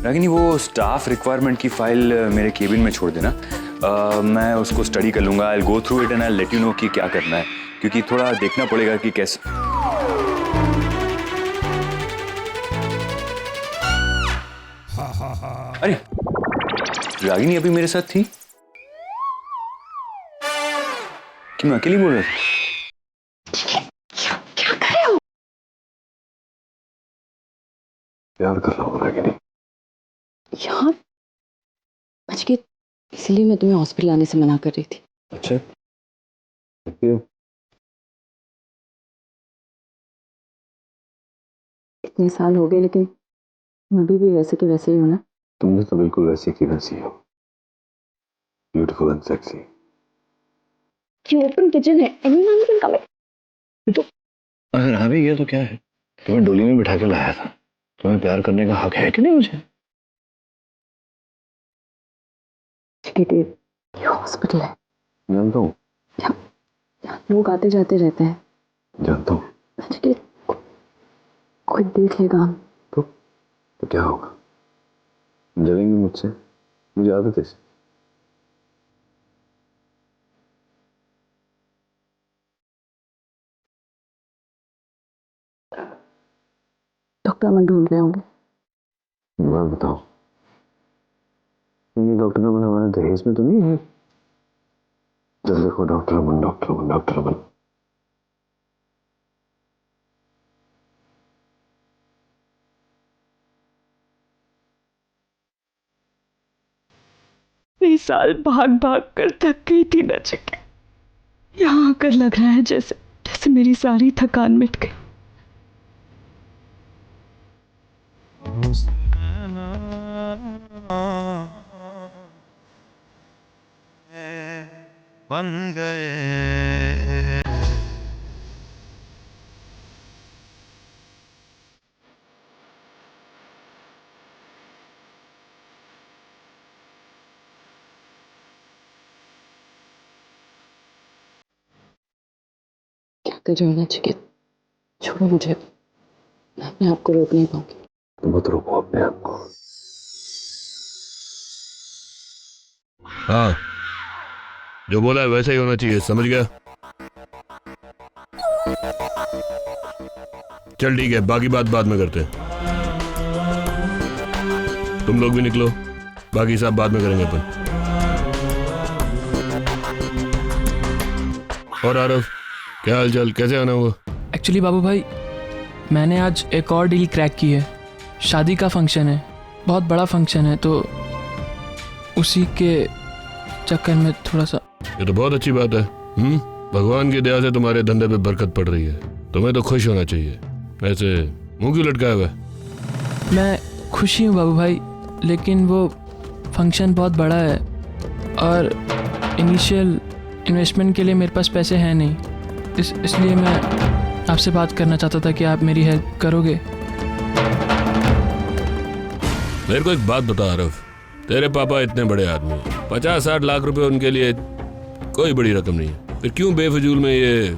रागिनी वो staff requirement की file मेरे केबिन में छोड़ देना। मैं उसको स्टडी कर लूंगा। I go through it and I let you know कि क्या करना है, क्योंकि थोड़ा देखना पड़ेगा कि कैसे। अरे रागिनी अभी मेरे साथ थी कि मैं अकेली बोल रहा था? क्या कर रहे हो? प्यार कर रहा हूँ रागिनी। यार अजकेत, इसलिए मैं तुम्हें हॉस्पिटल आने से मना कर रही थी। अच्छा क्यों? इतने साल हो गए लेकिन तुम अभी भी वैसे के वैसे ही हो ना। तुमने तो बिल्कुल वैसी की वैसी हो, ब्यूटीफुल एंड सेक्सी। ये ओपन किचन है, एनीवन कैन कम इन। तो अगर आ भी गया तो क्या है, तुम्हें डोली में बिठा के लाया था, तुम्हें प्यार करने का हक है कि नहीं मुझे? ये हॉस्पिटल है, जानता हूँ। लोग आते जाते रहते हैं। जानता हूँ। कोई देख लेगा तो क्या होगा? जलेंगे मुझसे, मुझे आदत है। डॉक्टर अमन ढूंढ रहे होंगे। बात बताओ, ये डॉक्टर अमन हमारे दहेज में तो नहीं है? जब देखो डॉक्टर अमन, डॉक्टर अमन, डॉक्टर अमन। कई साल भाग भाग कर थक गई थी नचिकेत। यहाँ आकर लग रहा है जैसे जैसे मेरी सारी थकान मिट गई। बन गए। क्या कर रहे हो नचिकेत? छोड़ो मुझे, मैं अपने आप को रोक नहीं पाऊंगी। तुम मत रोको अपने आप को। हाँ, जो बोला है वैसा ही होना चाहिए, समझ गया? चल ठीक है, बाकी बात बाद में करते हैं। तुम लोग भी निकलो, बाकी सब बाद में करेंगे अपन। और आरव, क्या हाल चाल, कैसे आना हुआ? एक्चुअली बाबू भाई, मैंने आज एक और डील क्रैक की है। शादी का फंक्शन है, बहुत बड़ा फंक्शन है, तो उसी के चक्कर में थोड़ा सा। ये तो बहुत अच्छी बात है। भगवान की दया से तुम्हारे धंधे पे बरकत पड़ रही है, तुम्हें तो खुश होना चाहिए। ऐसे मुंह क्यों लटकाया हुआ है? मैं खुशी हूँ बाबू भाई, लेकिन वो फंक्शन बहुत बड़ा है और इनिशियल इन्वेस्टमेंट के लिए मेरे पास पैसे हैं नहीं। इसलिए मैं आपसे बात करना चाहता था कि आप मेरी हेल्प करोगे। मेरे को एक बात बता आरव, तेरे पापा इतने बड़े आदमी हैं, 50-60 लाख रुपए उनके लिए कोई बड़ी रकम नहीं है, फिर क्यों बेफजूल में ये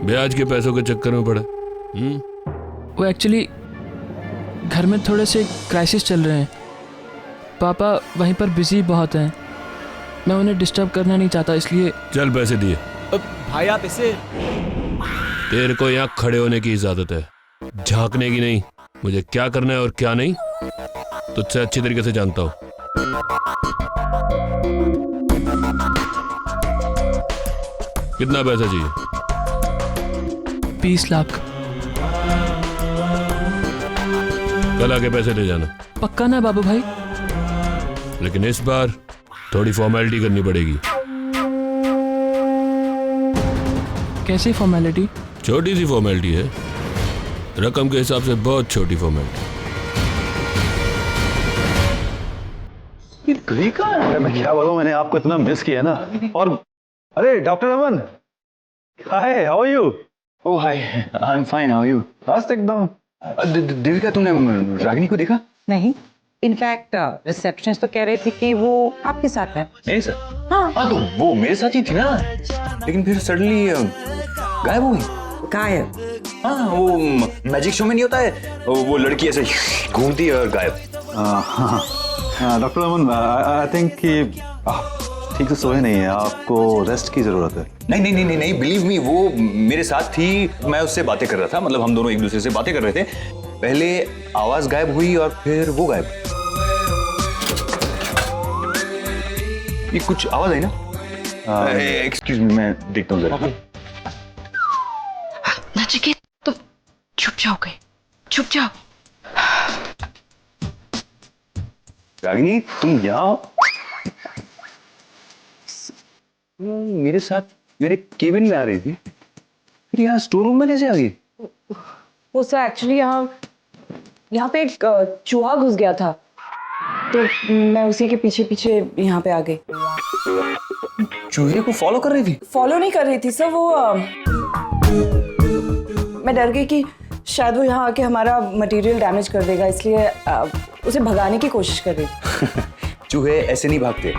ब्याज के पैसों के चक्कर में पड़ा? वो एक्चुअली घर में थोड़े से क्राइसिस चल रहे हैं। पापा वहीं पर बिजी बहुत हैं, मैं उन्हें डिस्टर्ब करना नहीं चाहता, इसलिए। चल पैसे दिए। भाई आप इसे। तेरे को यहाँ खड़े होने की इजाजत है, झांकने की नहीं। मुझे क्या करना है और क्या नहीं तुझसे अच्छी तरीके से जानता हूँ। कितना पैसा चाहिए? 20 लाख। कल आके पैसे ले जाना। पक्का ना बाबू भाई? लेकिन इस बार थोड़ी फॉर्मेलिटी करनी पड़ेगी। कैसी फॉर्मेलिटी? छोटी सी फॉर्मेलिटी है, रकम के हिसाब से बहुत छोटी फॉर्मेलिटी। मैं क्या बोलूं, मैंने आपको इतना मिस किया ना। और अरे doctor Aman, hi, how are you? Oh hi, I am fine, how are you? मस्त एकदम। देविका, तुमने रागिनी को देखा? नहीं, इनफैक्ट रिसेप्शनिस्ट तो कह रहे थे कि वो आपके साथ है। मेरे साथ? हाँ तो वो मेरे साथ ही थी ना, लेकिन फिर सडनली गायब हो गई। गायब? हाँ, वो मैजिक शो में नहीं होता है, वो लड़की ऐसे घूमती है और गायब। हाँ डॉक्टर अमन, आई थिंक कि ठीक से सोए नहीं है, आपको रेस्ट की जरूरत है। नहीं बिलीव मी, वो मेरे साथ थी, मैं उससे बातें कर रहा था, मतलब हम दोनों एक दूसरे से बातें कर रहे थे। पहले आवाज गायब हुई और फिर वो गायब। ये कुछ आवाज आई ना? एक्सक्यूज मी, मैं देखता हूँ जरा। नचिकेत, तुम चुप जाओ गए, चुप जाओ। रागिनी, तुम यहाँ मेरे साथ मेरे केबिन में आ रही थी, फिर यहाँ स्टोर रूम में कैसे आ गई? वो सर एक्चुअली यहाँ पे एक चूहा घुस गया था, तो मैं उसी के पीछे पीछे यहाँ पे आ गई। चूहे को फॉलो कर रही थी? फॉलो नहीं कर रही थी सर, वो मैं डर गई कि शायद वो यहाँ आके हमारा मटेरियल डैमेज कर देगा, इसलिए उसे भगाने की कोशिश कर रही थी। चूहे ऐसे नहीं भागते,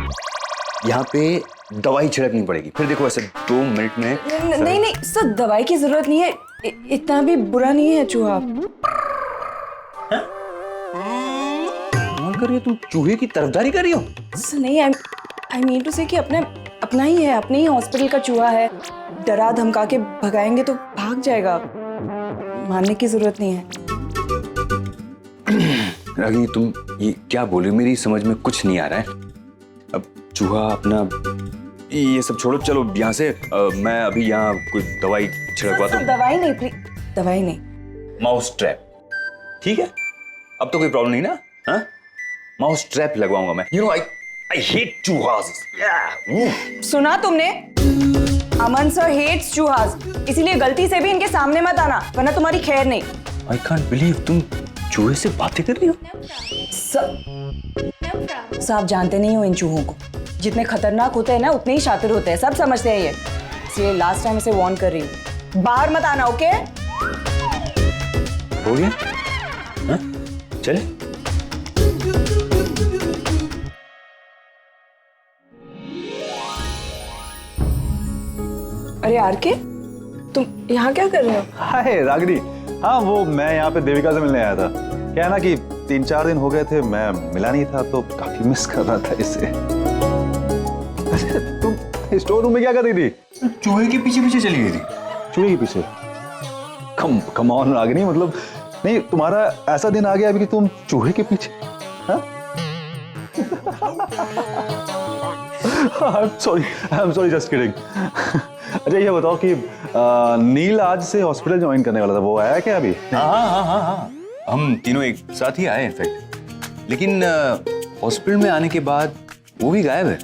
यहाँ पे दवाई छिड़कनी पड़ेगी, फिर देखो ऐसे 2 मिनट में। नहीं सर, दवाई की जरूरत नहीं है, इतना भी बुरा नहीं है चूहा। कर रही हो तुम, चूहे की तरफदारी कर रही हो? सर नहीं, आई मीन टू से कि अपना ही है, अपने ही हॉस्पिटल का चूहा है, डरा धमका के भगाएंगे तो भाग जाएगा, मानने की जरूरत नहीं है। रागिनी, तुम ये क्या बोल रही हो? मेरी समझ में कुछ नहीं आ रहा है। अब चूहा अपना ये सब छोड़ो, चलो यहाँ से। मैं अभी यहाँ कोई दवाई छिड़कवाता हूँ। दवाई नहीं प्लीज, दवाई नहीं, माउस ट्रैप, ठीक है? अब तो कोई प्रॉब्लम नहीं ना? हाँ, माउस ट्रैप लगवाऊंगा मैं। यू नो आई हेट चूहास। सुना तुमने? अमन सर हेट्स चूहास, इसीलिए गलती से भी इनके सामने मत आना, वरना तुम्हारी खैर नहीं। आई कांट बिलीव तुम चूहे से बातें कर रही हो। आप जानते नहीं हो इन चूहों को, जितने खतरनाक होते हैं ना उतने ही शातिर होते हैं, सब समझते हैं ये, इसलिए लास्ट टाइम इसे वार्न कर रही हूँ, बाहर मत आना, ओके? हो गया? हाँ? चले? अरे आरके, तुम यहाँ क्या कर रहे हो? हाय रागिनी, हाँ वो मैं यहाँ पे देविका से मिलने आया था। क्या है ना कि 3-4 दिन हो गए थे, मैं मिला नहीं था, तो काफी मिस कर रहा था इसे। तुम स्टोर रूम में क्या कर रही थी? चूहे के पीछे पीछे चली गई थी। चूहे के पीछे? कम ऑन रागिनी, मतलब नहीं, तुम्हारा ऐसा दिन आ गया अभी कि तुम चूहे के पीछे? I am sorry just kidding. अच्छा ये बताओ कि नील आज से हॉस्पिटल ज्वाइन करने वाला था, वो आया क्या अभी? हाँ, हम तीनों एक साथ ही आए इनफैक्ट, लेकिन हॉस्पिटल में आने के बाद वो भी गायब है।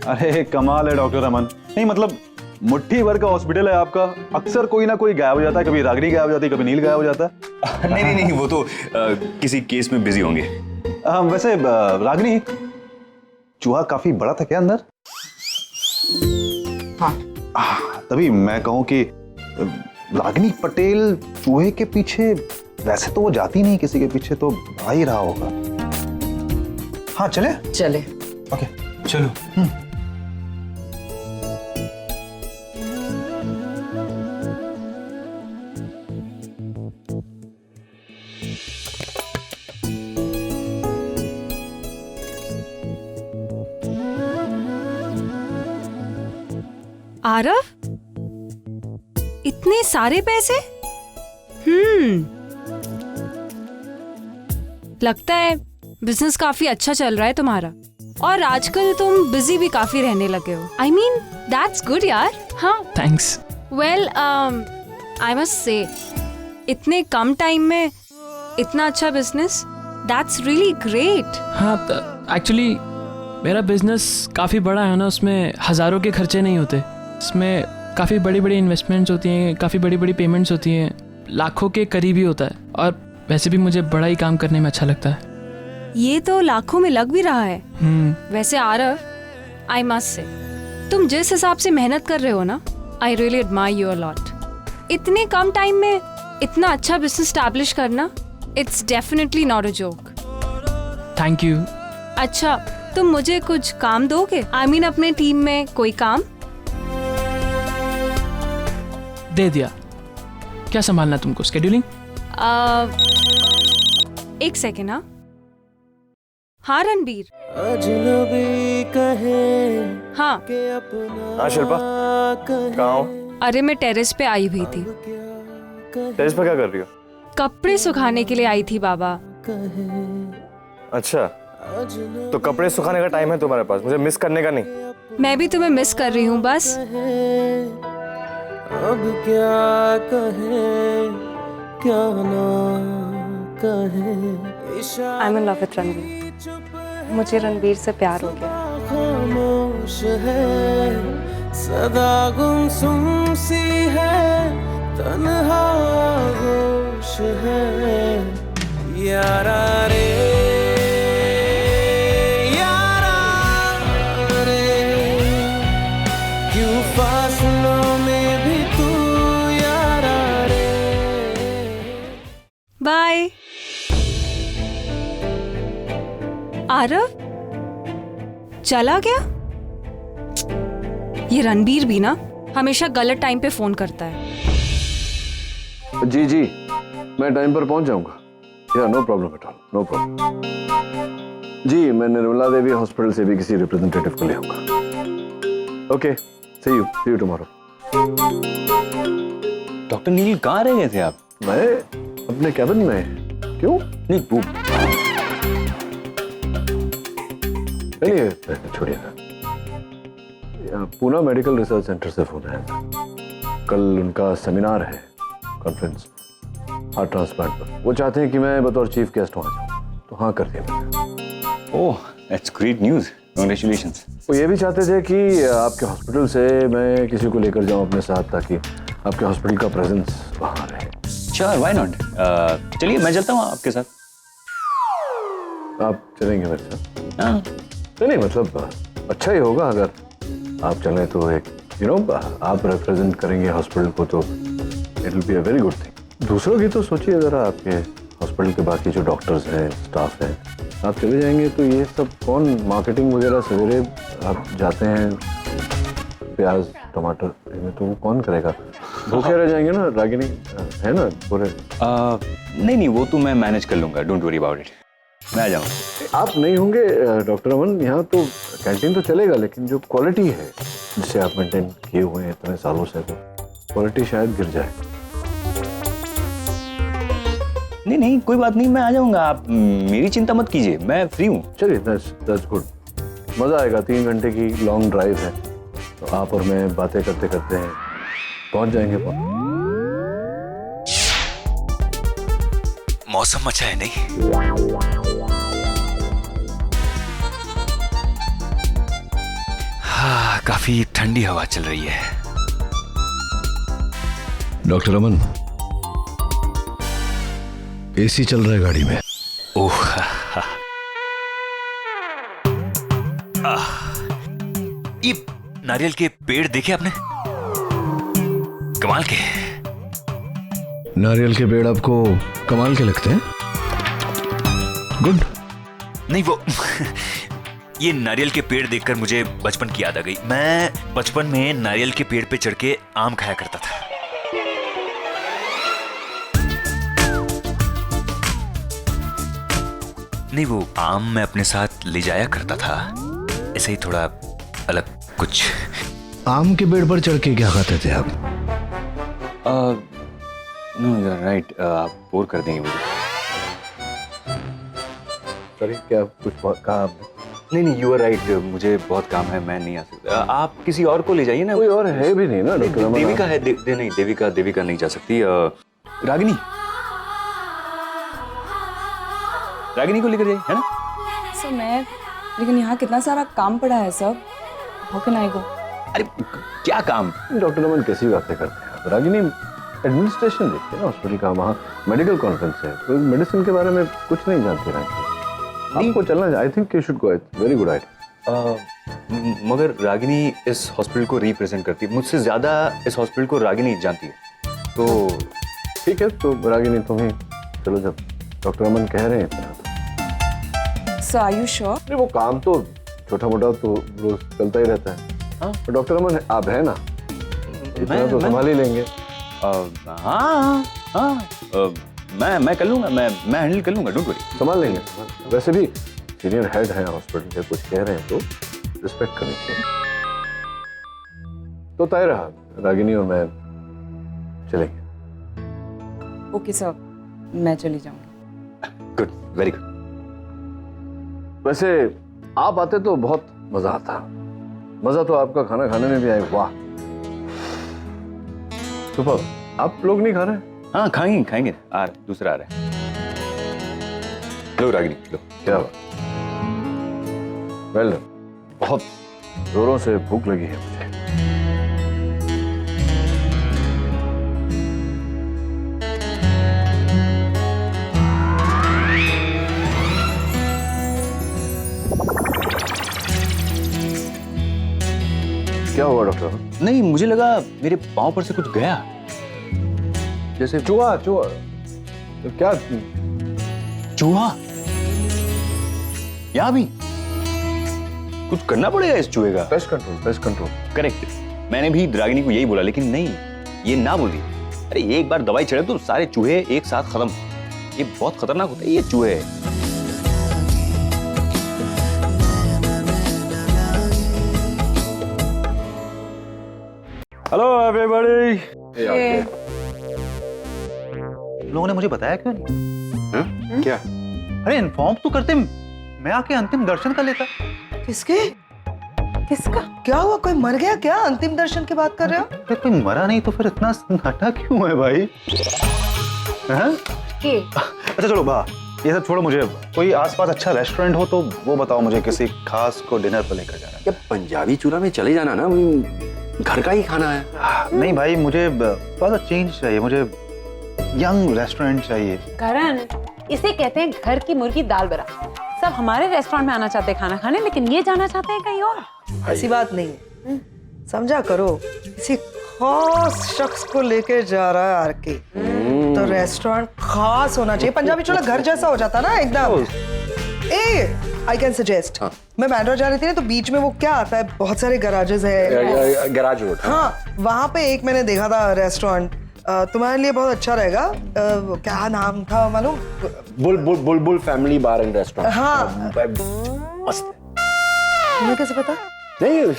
अरे कमाल है डॉक्टर अमन। नहीं मतलब मुट्ठी भर का हॉस्पिटल है आपका, अक्सर कोई ना कोई गायब हो जाता है, कभी रागिनी गायब हो जाती है, कभी नील गायब हो जाता है। नहीं, वो तो किसी केस में बिजी होंगे। वैसे रागिनी, चूहा काफी बड़ा था क्या अंदर? हाँ। तभी मैं कहूँ कि रागिनी पटेल चूहे के पीछे, वैसे तो वो जाती नहीं किसी के पीछे, तो आ ही रहा होगा। हाँ चले? ओके चलो। आरव, इतने सारे पैसे? लगता है बिजनेस काफी अच्छा चल रहा है तुम्हारा, और आजकल तुम बिजी भी काफी रहने लगे हो। आई मीन दैट्स गुड यार। हाँ thanks. Well I must say, इतने कम टाइम में इतना अच्छा बिजनेस, दैट्स रियली ग्रेट। हाँ एक्चुअली मेरा बिजनेस काफ़ी बड़ा है ना, उसमें हज़ारों के खर्चे नहीं होते, इसमें काफ़ी बड़ी बड़ी इन्वेस्टमेंट्स होती हैं, काफ़ी बड़ी बड़ी पेमेंट्स होती हैं, लाखों के करीब ही होता है, और वैसे भी मुझे बड़ा ही काम करने में अच्छा लगता है। ये तो लाखों में लग भी रहा है। वैसे आरव, आई मस्ट से, तुम जिस हिसाब से मेहनत कर रहे हो ना, I really admire you a lot. इतने कम टाइम में इतना अच्छा बिजनेस स्टैब्लिश करना, it's definitely not a joke. Thank you. अच्छा, तुम मुझे कुछ काम दोगे? आई मीन अपने टीम में कोई काम? दे दिया। क्या संभालना तुमको? स्केड्यूलिंग? एक सेकेंड। हाँ, हाँ रणबीर। हाँ हाँ शिल्पा, कहाँ हो? अरे मैं टेरेस पे आई हुई थी। टेरेस पर क्या कर रही हो? कपड़े सुखाने के लिए आई थी बाबा। अच्छा, तो कपड़े सुखाने का टाइम है तुम्हारे पास, मुझे मिस करने का नहीं। मैं भी तुम्हें मिस कर रही हूँ बस। अब क्या कहे क्या ना कहे। I am in love with Ranbir. मुझे रणबीर से प्यार हो गया। खामोश है सदा गुमसुम सी है, तन्हा होश है यारा रे यारा रे, क्यों फासलों में भी तू यारा रे। बाय। आरव चला गया? ये रणबीर भी ना हमेशा गलत टाइम पे फोन करता है। जी जी, मैं टाइम पर पहुंच जाऊंगा। या no problem at all, no problem. जी, मैं निर्मला देवी हॉस्पिटल से भी किसी रिप्रेजेंटेटिव को ले आऊंगा। Okay, see you tomorrow. Doctor Neel कहाँ रह गए थे आप? मैं अपने कैबिन में। क्यों? नहीं वो चलिए छोड़िए। पूना मेडिकल रिसर्च सेंटर से फोन आया था। कल उनका सेमिनार है, कॉन्फ्रेंस हार्ट ट्रांसप्लांट पर। वो चाहते हैं कि मैं बतौर चीफ गेस्ट वहां जाऊं, तो हाँ कर दिया मैंने। Oh that's great news, congratulations. वो ये भी चाहते थे कि आपके हॉस्पिटल से मैं किसी को लेकर जाऊं अपने साथ, ताकि आपके हॉस्पिटल का प्रेजेंस वहां रहे। Sure, why not. चलिए मैं चलता हूँ आपके साथ। आप चलेंगे मेरे साथ? हाँ नहीं मतलब अच्छा ही होगा अगर आप चलें तो। एक आप रिप्रेजेंट करेंगे हॉस्पिटल को, तो it will be a very good thing. दूसरों की तो सोचिए जरा, आपके हॉस्पिटल के बाकी जो डॉक्टर्स हैं, स्टाफ हैं, आप चले जाएंगे तो ये सब कौन, मार्केटिंग वगैरह सवेरे आप जाते हैं प्याज टमाटर में, तो वो कौन करेगा? भूखे रह जाएंगे ना रागिनी, है ना पूरे। नहीं वो तो मैं मैनेज कर लूंगा, डोंट वरी अबाउट इट। मैं आ जाऊँगा। आप नहीं होंगे डॉक्टर अमन, यहाँ तो कैंटीन तो चलेगा, लेकिन जो क्वालिटी है जिसे आप मेंटेन किए हुए हैं इतने सालों से, तो क्वालिटी शायद गिर जाए। नहीं कोई बात नहीं, मैं आ जाऊंगा, आप मेरी चिंता मत कीजिए, मैं फ्री हूँ। चलिए दैट्स गुड, मज़ा आएगा। 3 घंटे की लॉन्ग ड्राइव है, तो आप और मैं बातें करते करते हैं पहुँच जाएंगे। मौसम अच्छा है नहीं? हाँ, काफी ठंडी हवा चल रही है। डॉक्टर अमन, एसी चल रहा है गाड़ी में। ओह ये नारियल के पेड़ देखे आपने? कमाल के। नारियल के पेड़ आपको कमाल के लगते हैं? गुड। नहीं वो ये नारियल के पेड़ देखकर मुझे बचपन की याद आ गई। मैं बचपन में नारियल के पेड़ पे चढ़ के आम खाया करता था। नहीं वो आम मैं अपने साथ ले जाया करता था, ऐसे ही थोड़ा अलग कुछ। आम के पेड़ पर चढ़ के क्या खाते थे आप? नो यू आर राइट, आप बोर कर देंगे मुझे। सॉरी, क्या कुछ कहा आपने? नहीं यू आर राइट, मुझे बहुत काम है, मैं नहीं आ सकता। आप किसी और को ले जाइए ना। कोई और है भी नहीं ना डॉक्टर अमन? देविका है। नहीं देविका नहीं जा सकती। रागिनी को लेकर जाइए, है ना? सर मैं, लेकिन यहाँ कितना सारा काम पड़ा है सब। हाउ कैन आई गो? अरे क्या काम? डॉक्टर अमन कैसी बातें करते हैं? रागिनी एडमिनिस्ट्रेशन देखिए ना हॉस्पिटल का, वहाँ मेडिकल कॉन्फ्रेंस है, तो मेडिसिन के बारे में कुछ नहीं जानती रहेंगे। आपको चलना है। I think you should go, it's very good idea. मगर रागिनी इस हॉस्पिटल को रिप्रेजेंट करती है, मुझसे ज्यादा इस हॉस्पिटल को रागिनी जानती है। तो ठीक है, तो रागिनी तुम ही चलो, जब डॉक्टर अमन कह रहे हैं। सो आर यू श्योर? नहीं वो काम तो छोटा मोटा तो रोज चलता ही रहता है। हाँ डॉक्टर अमन आप है ना, इतना तो संभाल ही लेंगे। हाँ मैं कर लूंगा, मैं हैंडल कर लूंगा, डोंट वरी। संभाल लेंगे। वैसे भी सीनियर हेड है हॉस्पिटल के, कुछ कह रहे हैं तो रिस्पेक्ट करनी चाहिए। तो तय रहा, रागिनी और मैं चलेंगे। ओके सर, मैं चली जाऊंगी। Good, very good. वैसे आप आते तो बहुत मजा आता। मजा तो आपका खाना खाने में भी आए। वाह सुपर। आप लोग नहीं खा रहे? हाँ खाएंगे खाएंगे, दूसरा आ रहा है। लो रागिनी लो। क्या बात, वेल डन। बहुत जोरों से भूख लगी है मुझे। क्या हुआ डॉक्टर? नहीं, मुझे लगा मेरे पाँव पर से कुछ गया, जैसे चूहा। चूहा तो क्या? चूहा? यहाँ भी कुछ करना पड़ेगा इस चूहे का। Pest control, pest control. Correct, मैंने भी रागिनी को यही बोला, लेकिन नहीं, ये ना बोली। अरे एक बार दवाई चढ़े तो सारे चूहे एक साथ खत्म। ये बहुत खतरनाक होता है ये चूहे। Hello everybody. लोगों ने मुझे बताया क्यों नहीं? क्या? अरे इन्फॉर्म तो करते, मैं आके अंतिम दर्शन कर लेता। किसके? किसका? क्या हुआ? कोई मर गया क्या? अंतिम दर्शन की बात कर रहे हो? अरे कोई मरा नहीं तो फिर इतना सन्नाटा क्यों है भाई? हैं? अच्छा चलो बा, ये सब छोड़ो, मुझे कोई आसपास अच्छा रेस्टोरेंट हो तो वो बताओ मुझे, किसी खास को डिनर पर लेकर जाना है। पंजाबी चूल्हा में चले जाना ना, घर का ही खाना है। नहीं भाई, मुझे थोड़ा सा चेंज चाहिए, मुझे यंग रेस्टोरेंट चाहिए। करण, इसे कहते हैं घर की मुर्गी दाल बरा। सब हमारे रेस्टोरेंट में आना चाहते हैं खाना खाने, लेकिन ये जाना चाहते हैं कहीं और। ऐसी बात नहीं है, समझा करो। किसी खास शख्स को लेकर जा रहा है आरके, तो रेस्टोरेंट खास होना चाहिए। पंजाबी चूल्हा घर जैसा हो जाता ना एकदम। आई कैन सजेस्ट, मैं बैंड्रा जा रही थी ना, तो बीच में वो क्या आता है, बहुत सारे गराजेस है, गैराज रोड। हाँ वहाँ पे एक मैंने देखा था रेस्टोरेंट, तुम्हारे लिए बहुत अच्छा रहेगा। क्या नाम था मालूम? बुलबुल फैमिली बार एंड रेस्टोरेंट। हाँ मस्त। तुम्हें कैसे पता? नहीं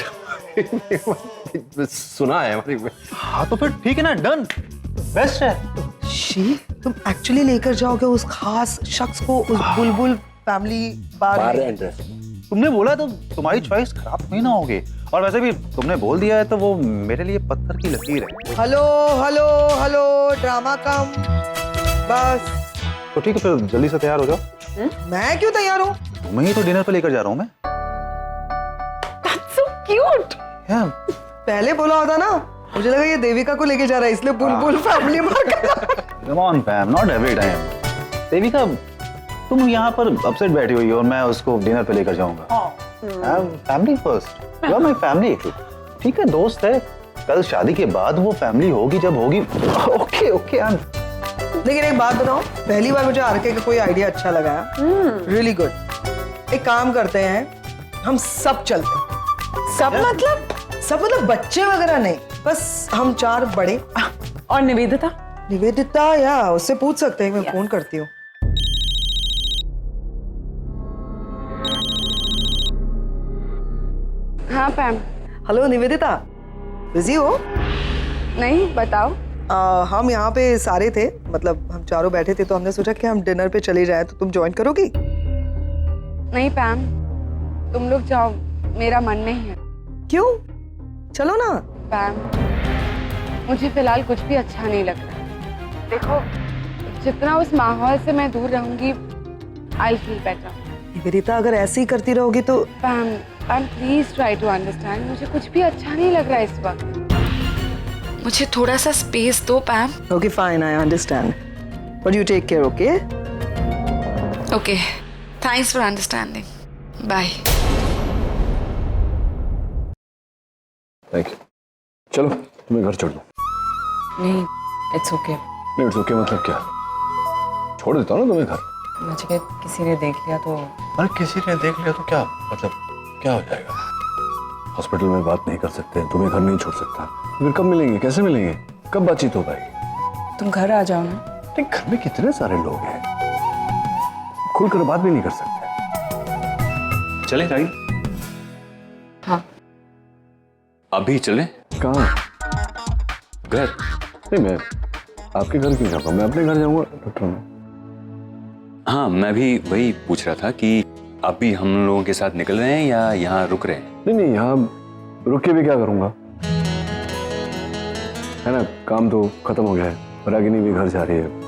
सुना है हमारी। हाँ तो फिर ठीक है ना, डन, बेस्ट है। शी, तुम एक्चुअली लेकर जाओगे उस खास शख्स को उस बुलबुल फैमिली बार एंड रेस्टोरेंट। तुमने बोला तो तुम्हारी चॉइस खराब नहीं ना होगी, और वैसे भी तुमने बोल दिया है तो वो मेरे लिए पत्थर की लकीर है। हेलो हेलो हेलो, ड्रामा कम बस। तो ठीक है, फिर जल्दी से तैयार हो जाओ। मैं क्यों तैयार हूँ? तुम्हें ही तो डिनर पे लेकर जा रहा हूँ मैं। So cute. Yeah. पहले बोला होता ना, मुझे लगा ये देविका को लेके जा रहा है, इसलिए बुलबुल family market. Come on fam, not every time. Devika, तुम यहाँ पर अपसेट बैठी हुई हो और मैं उसको डिनर पे लेकर जाऊंगा। Family first, you are my family. ठीक है, दोस्त है, कल शादी के बाद वो फैमिली होगी जब होगी। Okay okay. लेकिन एक बात बताओ, पहली बार मुझे आरके का कोई आइडिया अच्छा लगा है। Really good. एक काम करते हैं, हम सब चलते हैं। सब मतलब बच्चे वगैरह नहीं, बस हम चार बड़े। और निवेदिता? निवेदिता या उससे पूछ सकते हैं, मैं फोन करती हूँ। हाँ पैम। हेलो निवेदिता, बिजी हो? नहीं, बताओ। हम यहाँ पे सारे थे, मतलब हम चारों बैठे थे, तो हमने सोचा कि हम डिनर पे चले जाएं, तो तुम ज्वाइन करोगी? नहीं पैम, तुम लोग जाओ, मेरा मन नहीं है। क्यों? चलो ना। पैम, मुझे फिलहाल कुछ भी अच्छा नहीं लग रहा। देखो, जितना उस माहौल से मैं दूर रहूंगी, आई फील बेटर। निवेदिता, अगर ऐसे ही करती रहोगी तो। पैम प्लीज ट्राई टू अंडरस्टैंड, मुझे कुछ भी अच्छा नहीं लग रहा है इस वक्त। मुझे थोड़ा सा स्पेस दो Pam. Okay fine, I understand, but you take care. Okay okay, thanks for understanding, bye. Thank you. चलो तुम्हें घर छोड़ दूं। नहीं, इट्स ओके। नहीं इट्स ओके मतलब क्या? छोड़ देता हूँ ना तुम्हें घर। मुझे किसी ने देख लिया तो? अरे किसी ने देख लिया तो क्या मतलब, क्या हो जाएगा? हॉस्पिटल में बात नहीं कर सकते, तुम्हें घर नहीं छोड़ सकता, फिर कब मिलेंगे, कैसे मिलेंगे, कब बातचीत हो पाएगी? तुम घर आ जाओ ना। नहीं, घर में कितने सारे लोग हैं, खुलकर बात भी नहीं कर सकते। चले रागिनी? हाँ। अभी चले? कहाँ? घर। नहीं, मैं आपके घर क्यों जाऊँगा, मैं अपने घर जाऊँगा डॉक्टर में। हाँ, मैं भी वही पूछ रहा था कि अभी हम लोगों के साथ निकल रहे हैं या यहाँ रुक रहे हैं? नहीं, यहाँ रुक के भी क्या करूँगा, है ना, काम तो खत्म हो गया है, रागिनी भी घर जा रही है।